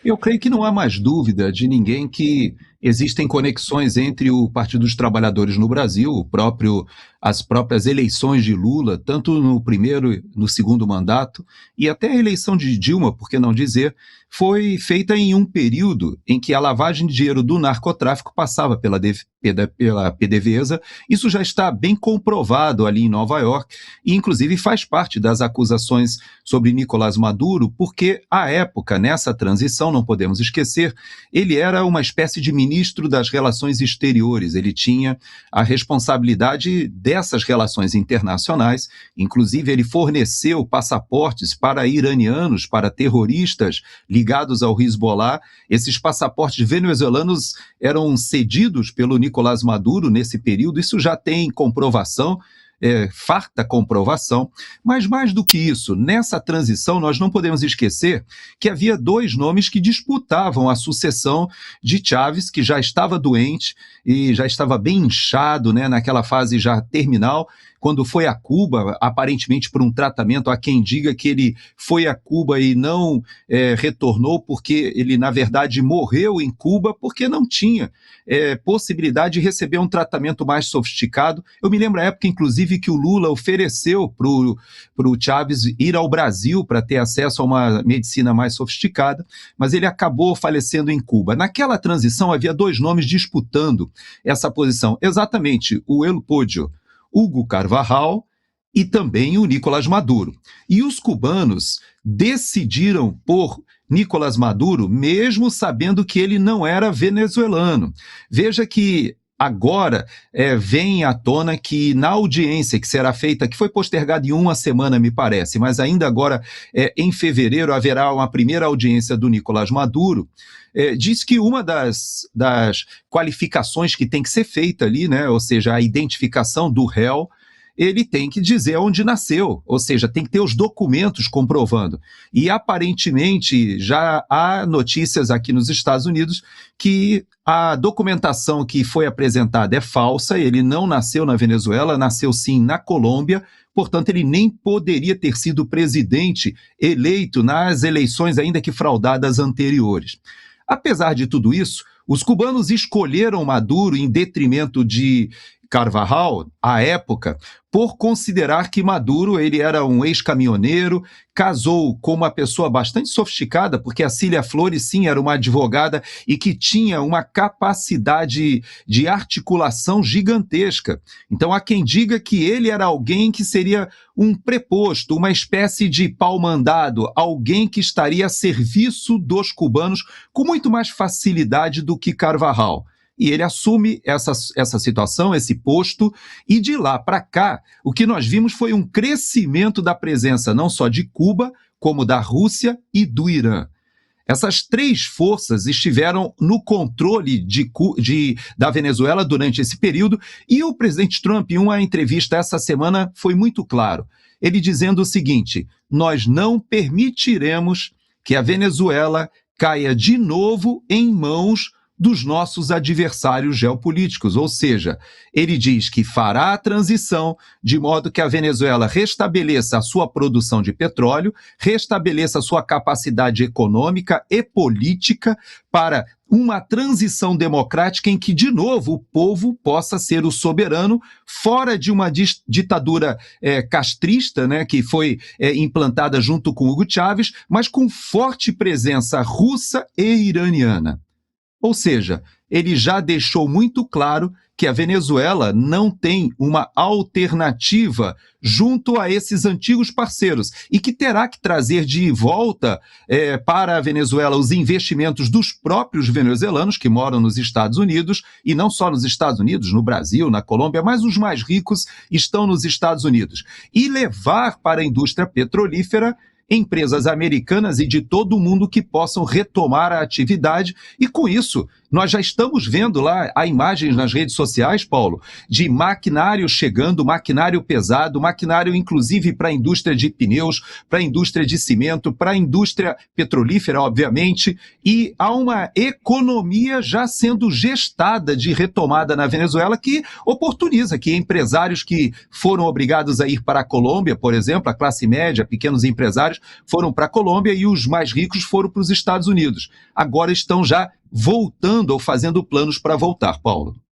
Eu creio que não há mais dúvida de ninguém que existem conexões entre o Partido dos Trabalhadores no Brasil, as próprias eleições de Lula, tanto no primeiro e no segundo mandato, e até a eleição de Dilma, por que não dizer, foi feita em um período em que a lavagem de dinheiro do narcotráfico passava pela PDVSA. Isso já está bem comprovado ali em Nova York, e inclusive faz parte das acusações sobre Nicolás Maduro, porque à época, nessa transição, não podemos esquecer, ele era uma espécie de ministro das Relações Exteriores, ele tinha a responsabilidade dessas relações internacionais, inclusive ele forneceu passaportes para iranianos, para terroristas ligados ao Hezbollah. Esses passaportes venezuelanos eram cedidos pelo Nicolás Maduro nesse período, isso já tem comprovação, farta comprovação, mas mais do que isso, nessa transição nós não podemos esquecer que havia dois nomes que disputavam a sucessão de Chávez, que já estava doente e já estava bem inchado, né, naquela fase já terminal, quando foi a Cuba, aparentemente por um tratamento. Há quem diga que ele foi a Cuba e não retornou, porque ele, na verdade, morreu em Cuba, porque não tinha possibilidade de receber um tratamento mais sofisticado. Eu me lembro a época, inclusive, que o Lula ofereceu para o Chávez ir ao Brasil para ter acesso a uma medicina mais sofisticada, mas ele acabou falecendo em Cuba. Naquela transição havia dois nomes disputando essa posição, exatamente o El Podio, Hugo Carvajal, e também o Nicolás Maduro. E os cubanos decidiram por Nicolás Maduro, mesmo sabendo que ele não era venezuelano. Veja que agora vem à tona que na audiência que será feita, que foi postergada em uma semana, me parece, mas ainda agora em fevereiro haverá uma primeira audiência do Nicolás Maduro. Diz que uma das qualificações que tem que ser feita ali, né, ou seja, a identificação do réu, ele tem que dizer onde nasceu, ou seja, tem que ter os documentos comprovando. E aparentemente já há notícias aqui nos Estados Unidos que a documentação que foi apresentada é falsa, ele não nasceu na Venezuela, nasceu sim na Colômbia, portanto ele nem poderia ter sido presidente eleito nas eleições ainda que fraudadas anteriores. Apesar de tudo isso, os cubanos escolheram Maduro em detrimento de Carvajal, à época, por considerar que Maduro ele era um ex-caminhoneiro, casou com uma pessoa bastante sofisticada, porque a Cília Flores, sim, era uma advogada e que tinha uma capacidade de articulação gigantesca. Então há quem diga que ele era alguém que seria um preposto, uma espécie de pau-mandado, alguém que estaria a serviço dos cubanos com muito mais facilidade do que Carvajal. E ele assume essa situação, esse posto, e de lá para cá, o que nós vimos foi um crescimento da presença não só de Cuba, como da Rússia e do Irã. Essas três forças estiveram no controle da Venezuela durante esse período, e o presidente Trump, em uma entrevista essa semana, foi muito claro. Ele dizendo o seguinte: nós não permitiremos que a Venezuela caia de novo em mãos dos nossos adversários geopolíticos, ou seja, ele diz que fará a transição de modo que a Venezuela restabeleça a sua produção de petróleo, restabeleça a sua capacidade econômica e política para uma transição democrática em que, de novo, o povo possa ser o soberano, fora de uma ditadura castrista, né, que foi implantada junto com Hugo Chávez, mas com forte presença russa e iraniana. Ou seja, ele já deixou muito claro que a Venezuela não tem uma alternativa junto a esses antigos parceiros e que terá que trazer de volta para a Venezuela os investimentos dos próprios venezuelanos que moram nos Estados Unidos, e não só nos Estados Unidos, no Brasil, na Colômbia, mas os mais ricos estão nos Estados Unidos. E levar para a indústria petrolífera empresas americanas e de todo o mundo que possam retomar a atividade e, com isso, Nós já estamos vendo lá, há imagens nas redes sociais, Paulo, de maquinário chegando, maquinário pesado, maquinário inclusive para a indústria de pneus, para a indústria de cimento, para a indústria petrolífera, obviamente, e há uma economia já sendo gestada de retomada na Venezuela que oportuniza que empresários que foram obrigados a ir para a Colômbia, por exemplo, a classe média, pequenos empresários, foram para a Colômbia e os mais ricos foram para os Estados Unidos. Agora estão já voltando ou fazendo planos para voltar, Paulo.